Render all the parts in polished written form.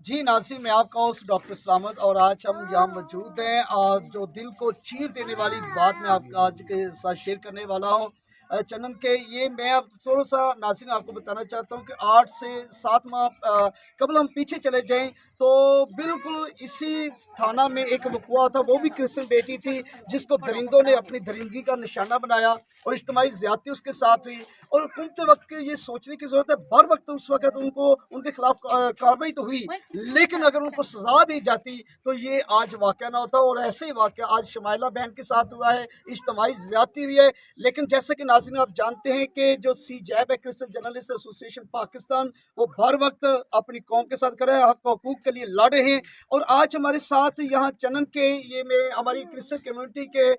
जी नाज़रीन, मैं आपका होस्ट डॉक्टर सलामत और आज हम यहाँ मौजूद हैं और जो दिल को चीर देने वाली बात मैं आपका आज के साथ शेयर करने वाला हूँ। चंदन के ये मैं अब थोड़ा सा नाज़रीन आपको बताना चाहता हूँ कि 8 से 7 माह कबल हम पीछे चले जाएं तो बिल्कुल इसी थाना में एक वक़्वा था, वो भी क्रिश्चियन बेटी थी जिसको दरिंदों ने अपनी दरिंदगी का निशाना बनाया और इज्तिमाई ज़्यादती उसके साथ हुई। और घूमते वक्त ये सोचने की ज़रूरत है, बर वक्त उस वक्त उनको उनके खिलाफ कार्रवाई तो हुई, लेकिन अगर उनको सज़ा दी जाती तो ये आज वाक़या ना होता। और ऐसे ही वाक़या आज शमाइला बहन के साथ हुआ है, इज्तिमाई ज़्यादती हुई है। लेकिन जैसे कि नाज़रीन आप जानते हैं कि जो CJAB है, क्रिश्चियन जर्नलिस्ट एसोसिएशन पाकिस्तान, वो बर वक्त अपनी कौम के साथ खड़े हैं, हक हकूक़ के लिए लड़ रहे हैं। और आज हमारे साथ यहाँ चनन के ये में हमारी क्रिश्चियन कम्युनिटी के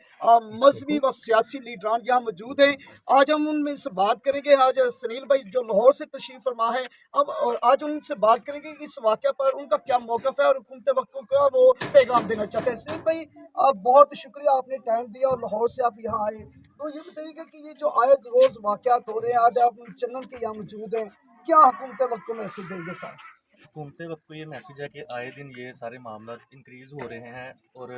मजहबी व सियासी लीडरान यहाँ मौजूद हैं। आज हम उनमें से बात करेंगे। आज सनील भाई जो लाहौर से तशरीफ फरमा है, अब आज उनसे बात करेंगे कि इस वाक़या पर उनका क्या मौक़िफ़ है और हुकूमत वक्त का वो पैगाम देना चाहते हैं। सनील भाई, बहुत शुक्रिया, आपने टाइम दिया और लाहौर से आप यहाँ आए। तो ये बताइएगा कि ये जो आए रोज़ वाक़यात हो रहे हैं, आज आप चंदन के यहाँ मौजूद हैं, क्या हुकूमत वक्त को मैसेज देंगे सर? घूमते वक्त को ये मैसेज है कि आए दिन ये सारे मामला इंक्रीज़ हो रहे हैं और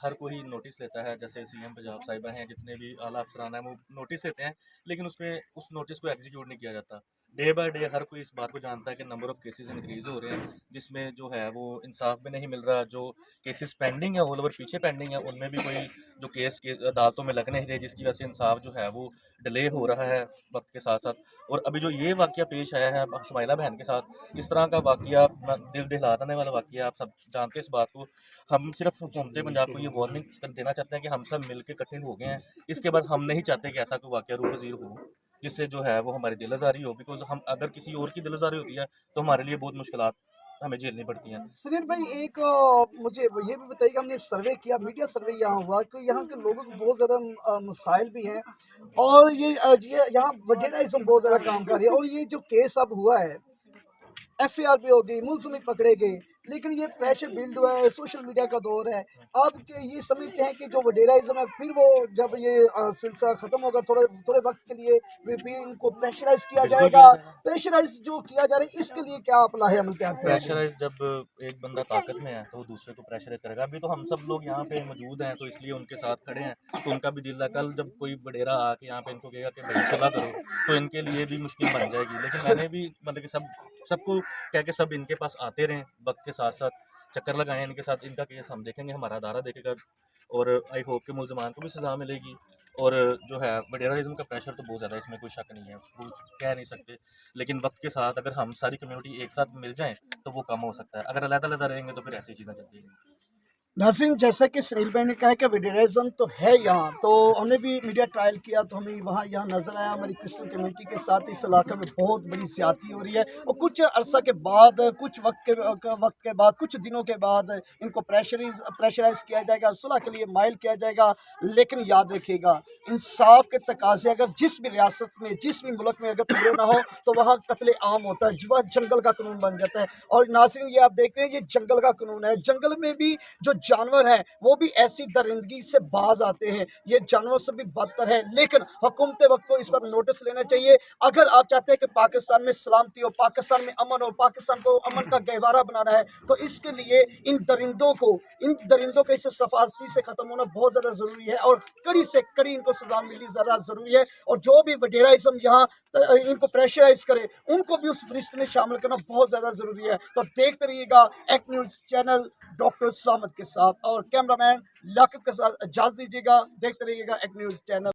हर कोई नोटिस लेता है। जैसे CM पंजाब साहिबा हैं, जितने भी आला अफसरान हैं, वो नोटिस लेते हैं, लेकिन उसमें उस नोटिस को एग्जीक्यूट नहीं किया जाता। डे बाय डे हर कोई इस बात को जानता है कि नंबर ऑफ़ केसेस इंक्रीज़ हो रहे हैं, जिसमें जो है वो इंसाफ भी नहीं मिल रहा। जो केसेस पेंडिंग है, ऑल ओवर पीछे पेंडिंग है, उनमें भी कोई जो केस के अदालतों में लग नहीं रहे, जिसकी वजह से इंसाफ जो है वो डिले हो रहा है वक्त के साथ साथ। और अभी जो ये वाक़या पेश आया है शुमाइला बहन के साथ, इस तरह का वाक़या दिल दहला देने वाला वाक़या, आप सब जानते हैं इस बात को। हम सिर्फ हुकूमत पंजाब को ये वार्निंग देना चाहते हैं कि हम सब मिल के इकट्ठे हो गए हैं। इसके बाद हम नहीं चाहते कि ऐसा कोई वाक़या रूह पज़ीर हो, जिससे जो है वो हमारी दिल आज़ारी हो। बिकॉज़ हम अगर किसी और की दिल आज़ारी होती है तो हमारे लिए बहुत मुश्किलात हमें झेलनी पड़ती हैं। सुनील भाई, एक मुझे ये भी बताइए, हमने सर्वे किया, मीडिया सर्वे यहाँ हुआ, कि यहाँ के लोगों को बहुत ज़्यादा मसाइल भी हैं और ये यहाँ वडेराइज़म बहुत ज़्यादा काम कर रही है। और ये जो केस अब हुआ है, FAR भी होगी, मुलज़िम पकड़े गए, लेकिन ये प्रेशर बिल्ड हुआ है, सोशल मीडिया का दौर है। आप ये समझते हैं कि जो वडेराइज़म है, फिर वो जब ये सिलसिला ख़त्म होगा थोड़े वक्त के लिए, फिर इनको प्रेशराइज़ किया बिल्कुल जाएगा। किया जाएगा। प्रेशराइज़ जो किया जा रहा है, इसके लिए क्या आप लाहे अमल तैयार करेंगे? प्रेशराइज़ जब एक बंदा ताकत में है तो वो दूसरे को प्रेशराइज़ करेगा। अभी तो हम सब लोग यहाँ पे मौजूद हैं तो इसलिए उनके साथ खड़े हैं, तो उनका भी दिल है। कल जब कोई वडेरा आके यहाँ पे इनको कहेगा कि भाई चला करो, तो इनके लिए भी मुश्किल बन जाएगी। लेकिन मैंने भी मतलब कि सबको कह के सब इनके पास आते रहें, वक्त के साथ साथ चक्कर लगाएं इनके साथ। इनका केस हम देखेंगे, हमारा अदारा देखेगा और आई होप कि मुलजमान को भी सज़ा मिलेगी। और जो है वडेराइज़म का प्रेशर तो बहुत ज़्यादा है, इसमें कोई शक नहीं है, वो कह नहीं सकते। लेकिन वक्त के साथ अगर हम सारी कम्युनिटी एक साथ मिल जाएं तो वो कम हो सकता है। अगर अलग-अलग रहेंगे तो फिर ऐसी चीज़ें चलती हैं। नाज़रीन, जैसा कि सनील भाई ने कहा कि वेडराइज़म तो है यहाँ, तो हमने भी मीडिया ट्रायल किया तो हमें वहाँ यहाँ नज़र आया, हमारी क्रिश्चियन कम्युनिटी के साथ इस इलाके में बहुत बड़ी ज़्यादती हो रही है। और कुछ अरसा के बाद, कुछ वक्त के बाद, कुछ दिनों के बाद इनको प्रेशराइज़ किया जाएगा, सुलह के लिए माइल किया जाएगा। लेकिन याद रखिएगा, इंसाफ के तकाज़े अगर जिस भी रियासत में, जिस भी मुल्क में अगर पूरे ना हो तो वहाँ कत्ले आम होता है, वह जंगल का कानून बन जाता है। और नाज़रीन, ये आप देखते हैं, ये जंगल का कानून है। जंगल में भी जो जानवर हैं वो भी ऐसी दरिंदगी से बाज आते हैं, ये जानवर से भी बदतर है। लेकिन हुकूमत वक्त को इस पर नोटिस लेना चाहिए। अगर आप चाहते हैं कि पाकिस्तान में सलामती हो, पाकिस्तान में अमन हो, पाकिस्तान को अमन का गहवारा बनाना है, तो इसके लिए इन दरिंदों को इस सफारती से ख़त्म होना बहुत ज़्यादा ज़रूरी है और कड़ी से कड़ी इनको सज़ा मिलनी ज़्यादा ज़रूरी है। और जो भी वडेराइज़म यहाँ इनको प्रेशराइज करे, उनको भी उस फरिश्ते में शामिल करना बहुत ज़्यादा ज़रूरी है। तो देखते रहिएगा एक्ट न्यूज़ चैनल डॉक्टर सलामत के साथ, और कैमरामैन लियाकत के साथ इजाज़त दीजिएगा। देखते रहिएगा एक्ट न्यूज़ चैनल।